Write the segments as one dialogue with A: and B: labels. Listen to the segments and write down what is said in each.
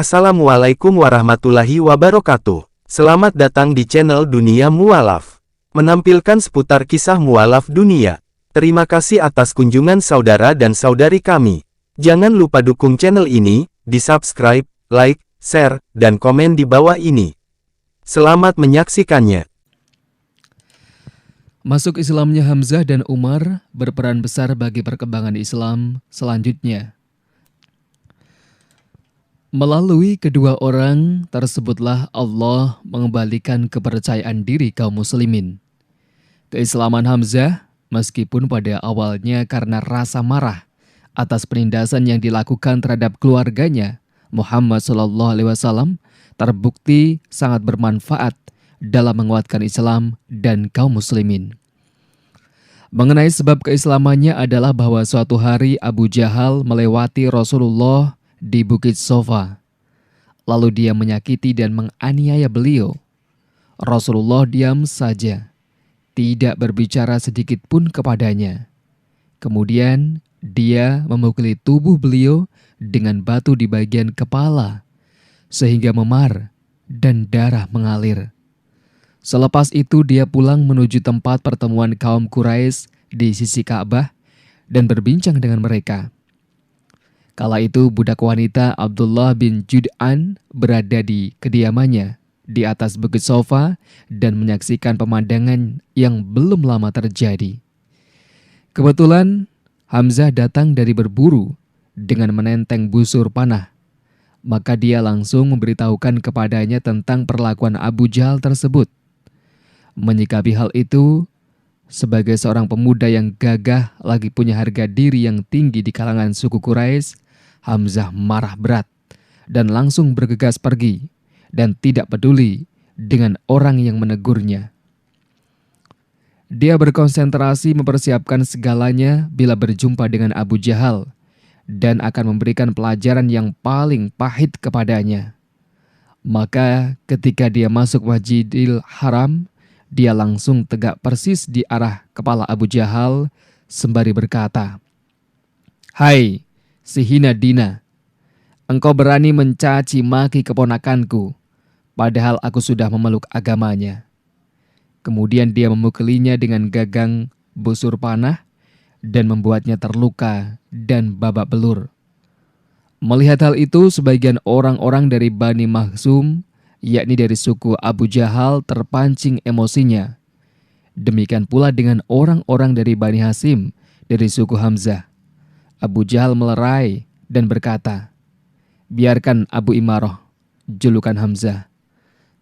A: Assalamualaikum warahmatullahi wabarakatuh. Selamat datang di channel Dunia Mualaf, menampilkan seputar kisah mualaf dunia. Terima kasih atas kunjungan saudara dan saudari kami. Jangan lupa dukung channel ini, di subscribe, like, share, dan komen di bawah ini. Selamat menyaksikannya.
B: Masuk Islamnya Hamzah dan Umar berperan besar bagi perkembangan Islam selanjutnya. Melalui kedua orang tersebutlah Allah mengembalikan kepercayaan diri kaum muslimin. Keislaman Hamzah, meskipun pada awalnya karena rasa marah atas penindasan yang dilakukan terhadap keluarganya, Muhammad SAW, terbukti sangat bermanfaat dalam menguatkan Islam dan kaum muslimin. Mengenai sebab keislamannya adalah bahwa suatu hari Abu Jahal melewati Rasulullah di Bukit Sofa. Lalu dia menyakiti dan menganiaya beliau. Rasulullah diam saja, tidak berbicara sedikit pun kepadanya. Kemudian dia memukuli tubuh beliau dengan batu di bagian kepala, sehingga memar dan darah mengalir. Selepas itu dia pulang menuju tempat pertemuan kaum Quraisy di sisi Ka'bah dan berbincang dengan mereka. Kala itu budak wanita Abdullah bin Jud'an berada di kediamannya di atas Bukit Sofa dan menyaksikan pemandangan yang belum lama terjadi. Kebetulan Hamzah datang dari berburu dengan menenteng busur panah. Maka dia langsung memberitahukan kepadanya tentang perlakuan Abu Jahal tersebut. Menyikapi hal itu, sebagai seorang pemuda yang gagah lagi punya harga diri yang tinggi di kalangan suku Quraisy, Hamzah marah berat dan langsung bergegas pergi dan tidak peduli dengan orang yang menegurnya. Dia berkonsentrasi mempersiapkan segalanya bila berjumpa dengan Abu Jahal dan akan memberikan pelajaran yang paling pahit kepadanya. Maka ketika dia masuk Masjidil Haram, dia langsung tegak persis di arah kepala Abu Jahal sembari berkata, "Hai si hina dina, engkau berani mencaci maki keponakanku, padahal aku sudah memeluk agamanya." Kemudian dia memukulinya dengan gagang busur panah dan membuatnya terluka dan babak belur. Melihat hal itu, sebagian orang-orang dari Bani Makhzum, yakni dari suku Abu Jahal, terpancing emosinya. Demikian pula dengan orang-orang dari Bani Hasim dari suku Hamzah. Abu Jahal melerai dan berkata, "Biarkan Abu Imarah, julukan Hamzah,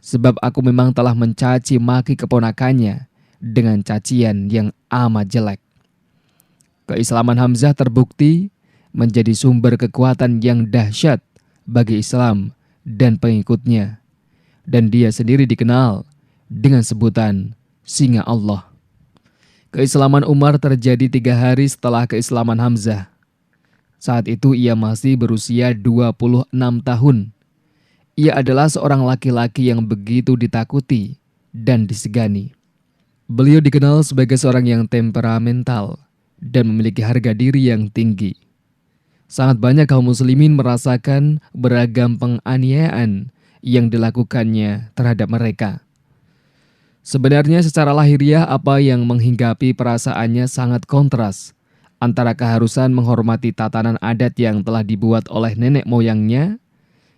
B: sebab aku memang telah mencaci maki keponakannya dengan cacian yang amat jelek." Keislaman Hamzah terbukti menjadi sumber kekuatan yang dahsyat bagi Islam dan pengikutnya, dan dia sendiri dikenal dengan sebutan Singa Allah. Keislaman Umar terjadi 3 hari setelah keislaman Hamzah. Saat itu ia masih berusia 26 tahun. Ia adalah seorang laki-laki yang begitu ditakuti dan disegani. Beliau dikenal sebagai seorang yang temperamental dan memiliki harga diri yang tinggi. Sangat banyak kaum muslimin merasakan beragam penganiayaan yang dilakukannya terhadap mereka. Sebenarnya secara lahiriah apa yang menghinggapi perasaannya sangat kontras antara keharusan menghormati tatanan adat yang telah dibuat oleh nenek moyangnya,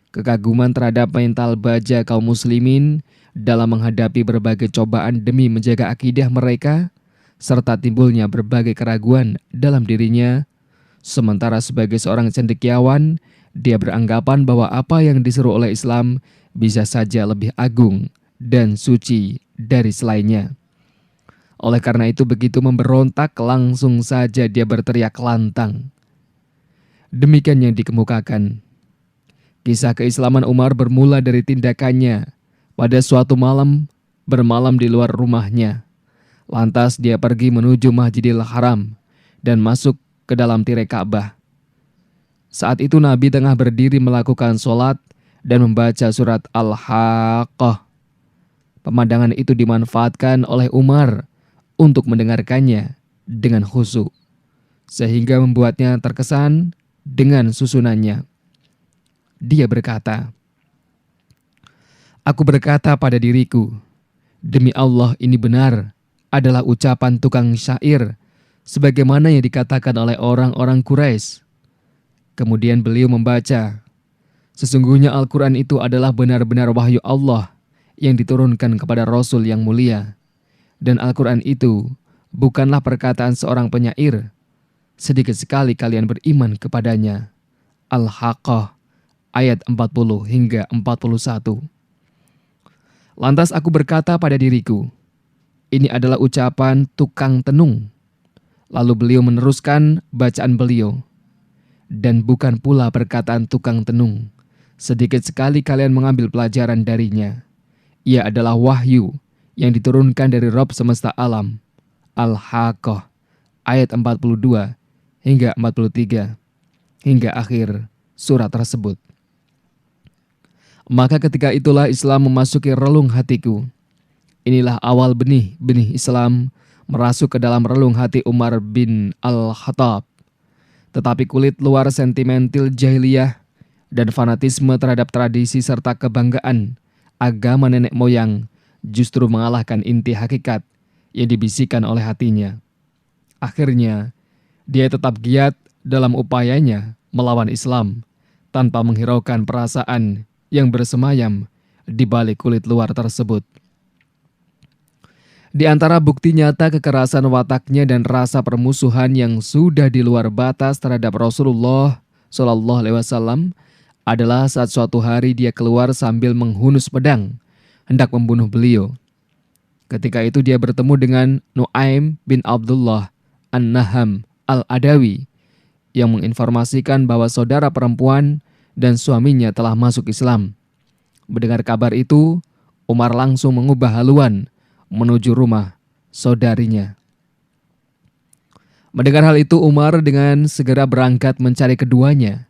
B: kekaguman terhadap mental baja kaum muslimin dalam menghadapi berbagai cobaan demi menjaga akidah mereka, serta timbulnya berbagai keraguan dalam dirinya. Sementara sebagai seorang cendekiawan, dia beranggapan bahwa apa yang diseru oleh Islam bisa saja lebih agung dan suci dari selainnya. Oleh karena itu begitu memberontak, langsung saja dia berteriak lantang. Demikian yang dikemukakan. Kisah keislaman Umar bermula dari tindakannya pada suatu malam bermalam di luar rumahnya. Lantas dia pergi menuju Masjidil Haram dan masuk ke dalam tirai Ka'bah. Saat itu Nabi tengah berdiri melakukan sholat dan membaca surat Al-Haqqah. Pemandangan itu dimanfaatkan oleh Umar untuk mendengarkannya dengan khusyuk, sehingga membuatnya terkesan dengan susunannya. Dia berkata, "Aku berkata pada diriku, demi Allah ini benar adalah ucapan tukang syair, sebagaimana yang dikatakan oleh orang-orang Quraisy." Kemudian beliau membaca, "Sesungguhnya Al-Quran itu adalah benar-benar wahyu Allah yang diturunkan kepada Rasul yang mulia. Dan Al-Quran itu bukanlah perkataan seorang penyair. Sedikit sekali kalian beriman kepadanya." Al-Haqqah ayat 40 hingga 41. Lantas aku berkata pada diriku, ini adalah ucapan tukang tenung. Lalu beliau meneruskan bacaan beliau, dan bukan pula perkataan tukang tenung. Sedikit sekali kalian mengambil pelajaran darinya. Ia adalah wahyu yang diturunkan dari Rabb semesta alam. Al-Haqqah ayat 42 hingga 43 hingga akhir surat tersebut. Maka ketika itulah Islam memasuki relung hatiku. Inilah awal benih-benih Islam merasuk ke dalam relung hati Umar bin Al-Khattab. Tetapi kulit luar sentimental jahiliyah dan fanatisme terhadap tradisi serta kebanggaan agama nenek moyang justru mengalahkan inti hakikat yang dibisikkan oleh hatinya. Akhirnya, dia tetap giat dalam upayanya melawan Islam tanpa menghiraukan perasaan yang bersemayam di balik kulit luar tersebut. Di antara bukti nyata kekerasan wataknya dan rasa permusuhan yang sudah di luar batas terhadap Rasulullah Shallallahu Alaihi Wasallam adalah saat suatu hari dia keluar sambil menghunus pedang, hendak membunuh beliau. Ketika itu dia bertemu dengan Nuaim bin Abdullah An-Naham Al-Adawi yang menginformasikan bahwa saudara perempuan dan suaminya telah masuk Islam. Mendengar kabar itu, Umar langsung mengubah haluan menuju rumah saudarinya. Mendengar hal itu, Umar dengan segera berangkat mencari keduanya.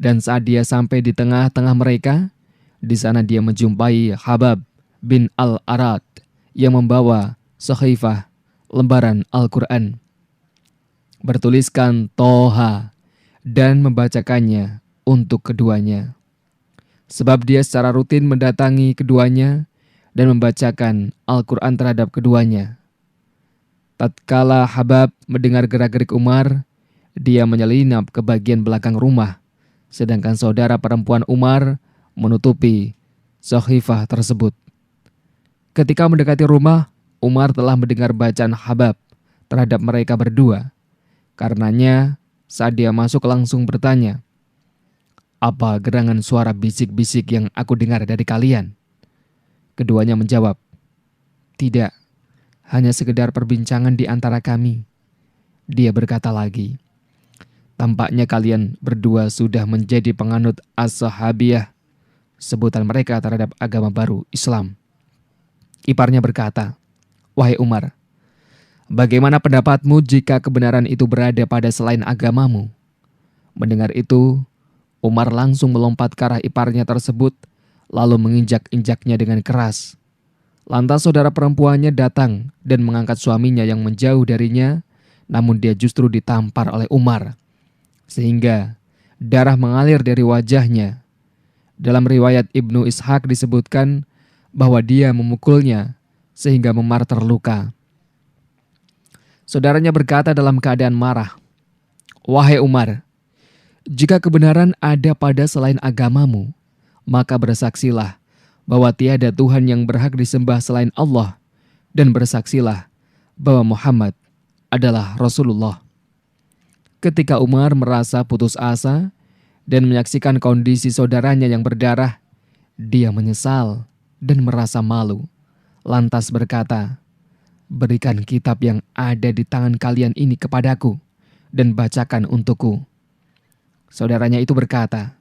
B: Dan saat dia sampai di tengah-tengah mereka, di sana dia menjumpai Habab bin Al-Arad yang membawa sahaifah lembaran Al-Quran bertuliskan Toha dan membacakannya untuk keduanya. Sebab dia secara rutin mendatangi keduanya dan membacakan Al-Quran terhadap keduanya. Tatkala Habab mendengar gerak-gerik Umar, dia menyelinap ke bagian belakang rumah, sedangkan saudara perempuan Umar menutupi sahaifah tersebut. Ketika mendekati rumah, Umar telah mendengar bacaan Habab terhadap mereka berdua. Karenanya, saat dia masuk langsung bertanya, "Apa gerangan suara bisik-bisik yang aku dengar dari kalian?" Keduanya menjawab, "Tidak, hanya sekedar perbincangan di antara kami." Dia berkata lagi, "Tampaknya kalian berdua sudah menjadi penganut as-sahabiyah," sebutan mereka terhadap agama baru Islam. Iparnya berkata, "Wahai Umar, bagaimana pendapatmu jika kebenaran itu berada pada selain agamamu?" Mendengar itu, Umar langsung melompat ke arah iparnya tersebut, lalu menginjak-injaknya dengan keras. Lantas saudara perempuannya datang dan mengangkat suaminya yang menjauh darinya, namun dia justru ditampar oleh Umar, sehingga darah mengalir dari wajahnya. Dalam riwayat Ibnu Ishaq disebutkan bahwa dia memukulnya sehingga memar terluka. Saudaranya berkata dalam keadaan marah, "Wahai Umar, jika kebenaran ada pada selain agamamu, maka bersaksilah bahwa tiada Tuhan yang berhak disembah selain Allah, dan bersaksilah bahwa Muhammad adalah Rasulullah." Ketika Umar merasa putus asa dan menyaksikan kondisi saudaranya yang berdarah, dia menyesal dan merasa malu. Lantas berkata, "Berikan kitab yang ada di tangan kalian ini kepadaku dan bacakan untukku." Saudaranya itu berkata,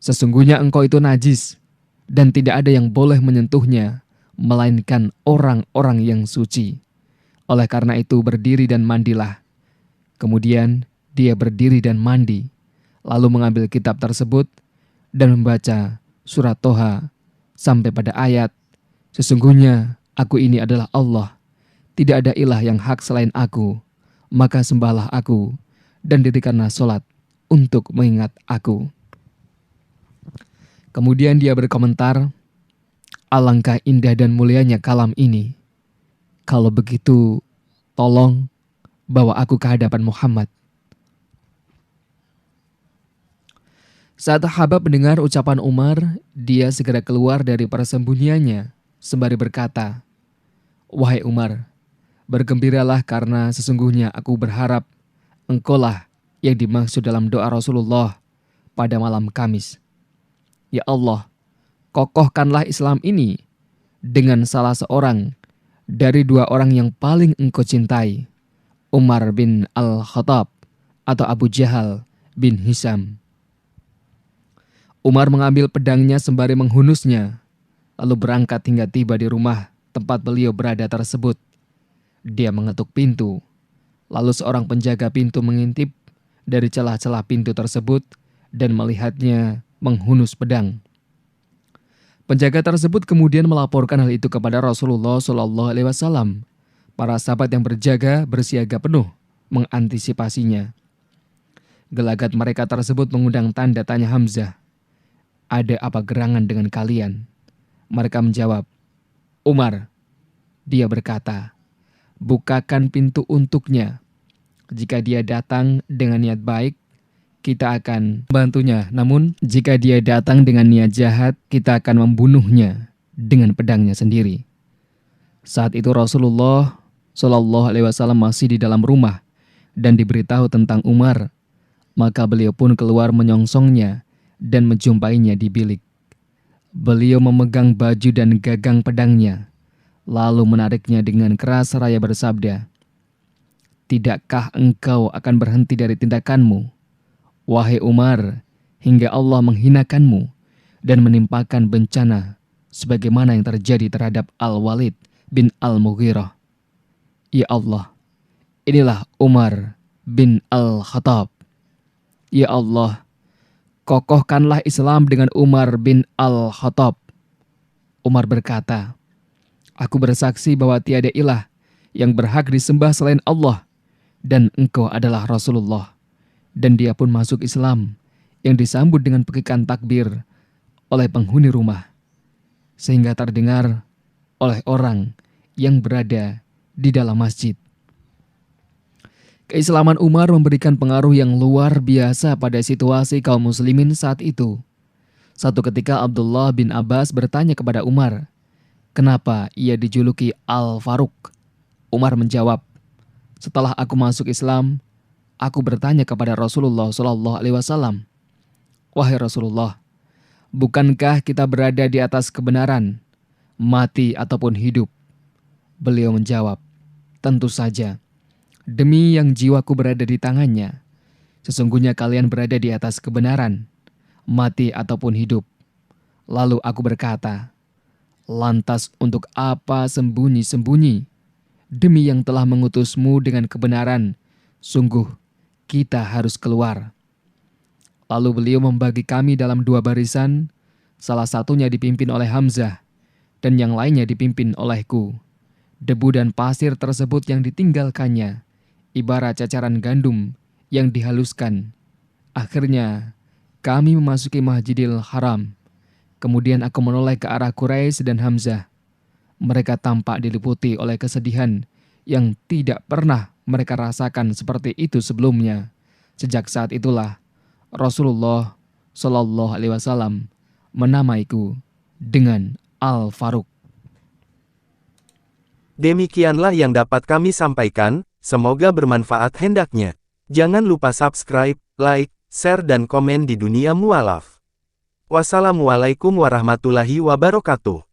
B: "Sesungguhnya engkau itu najis dan tidak ada yang boleh menyentuhnya melainkan orang-orang yang suci. Oleh karena itu berdiri dan mandilah." Kemudian dia berdiri dan mandi, lalu mengambil kitab tersebut dan membaca surat Toha sampai pada ayat, "Sesungguhnya aku ini adalah Allah, tidak ada ilah yang hak selain aku, maka sembahlah aku dan dirikanlah sholat untuk mengingat aku." Kemudian dia berkomentar, alangkah indah dan mulianya kalam ini. Kalau begitu, tolong bawa aku ke hadapan Muhammad. Saat Habab mendengar ucapan Umar, dia segera keluar dari persembunyiannya sembari berkata, "Wahai Umar, bergembiralah karena sesungguhnya aku berharap engkaulah yang dimaksud dalam doa Rasulullah pada malam Kamis. Ya Allah, kokohkanlah Islam ini dengan salah seorang dari dua orang yang paling engkau cintai, Umar bin Al-Khattab atau Abu Jahal bin Hisham." Umar mengambil pedangnya sembari menghunusnya, lalu berangkat hingga tiba di rumah tempat beliau berada tersebut. Dia mengetuk pintu, lalu seorang penjaga pintu mengintip dari celah-celah pintu tersebut dan melihatnya menghunus pedang. Penjaga tersebut kemudian melaporkan hal itu kepada Rasulullah SAW. Para sahabat yang berjaga bersiaga penuh mengantisipasinya. Gelagat mereka tersebut mengundang tanda tanya Hamzah. Ada apa gerangan dengan kalian? Mereka menjawab, Umar. Dia berkata, bukakan pintu untuknya. Jika dia datang dengan niat baik, kita akan membantunya. Namun, jika dia datang dengan niat jahat, kita akan membunuhnya dengan pedangnya sendiri. Saat itu Rasulullah SAW masih di dalam rumah dan diberitahu tentang Umar. Maka beliau pun keluar menyongsongnya dan menjumpainya di bilik. Beliau memegang baju dan gagang pedangnya, lalu menariknya dengan keras seraya bersabda, tidakkah engkau akan berhenti dari tindakanmu, wahai Umar, hingga Allah menghinakanmu dan menimpakan bencana sebagaimana yang terjadi terhadap Al-Walid bin Al-Mughirah. Ya Allah, inilah Umar bin Al-Khattab. Ya Allah, kokohkanlah Islam dengan Umar bin Al-Khattab. Umar berkata, aku bersaksi bahwa tiada ilah yang berhak disembah selain Allah, dan engkau adalah Rasulullah. Dan dia pun masuk Islam yang disambut dengan pekikan takbir oleh penghuni rumah, sehingga terdengar oleh orang yang berada di dalam masjid. Keislaman Umar memberikan pengaruh yang luar biasa pada situasi kaum muslimin saat itu. Suatu ketika Abdullah bin Abbas bertanya kepada Umar, kenapa ia dijuluki Al-Faruq? Umar menjawab, setelah aku masuk Islam, aku bertanya kepada Rasulullah SAW, wahai Rasulullah, bukankah kita berada di atas kebenaran, mati ataupun hidup? Beliau menjawab, tentu saja. Demi yang jiwaku berada di tangannya, sesungguhnya kalian berada di atas kebenaran, mati ataupun hidup. Lalu aku berkata, lantas untuk apa sembunyi-sembunyi? Demi yang telah mengutusmu dengan kebenaran, sungguh kita harus keluar. Lalu beliau membagi kami dalam dua barisan, salah satunya dipimpin oleh Hamzah, dan yang lainnya dipimpin olehku. Debu dan pasir tersebut yang ditinggalkannya ibarat cacaran gandum yang dihaluskan. Akhirnya, kami memasuki Masjidil Haram. Kemudian aku menoleh ke arah Quraisy dan Hamzah. Mereka tampak diliputi oleh kesedihan yang tidak pernah mereka rasakan seperti itu sebelumnya. Sejak saat itulah, Rasulullah SAW menamaiku dengan Al-Faruq.
A: Demikianlah yang dapat kami sampaikan. Semoga bermanfaat hendaknya. Jangan lupa subscribe, like, share dan komen di Dunia Mualaf. Wassalamualaikum warahmatullahi wabarakatuh.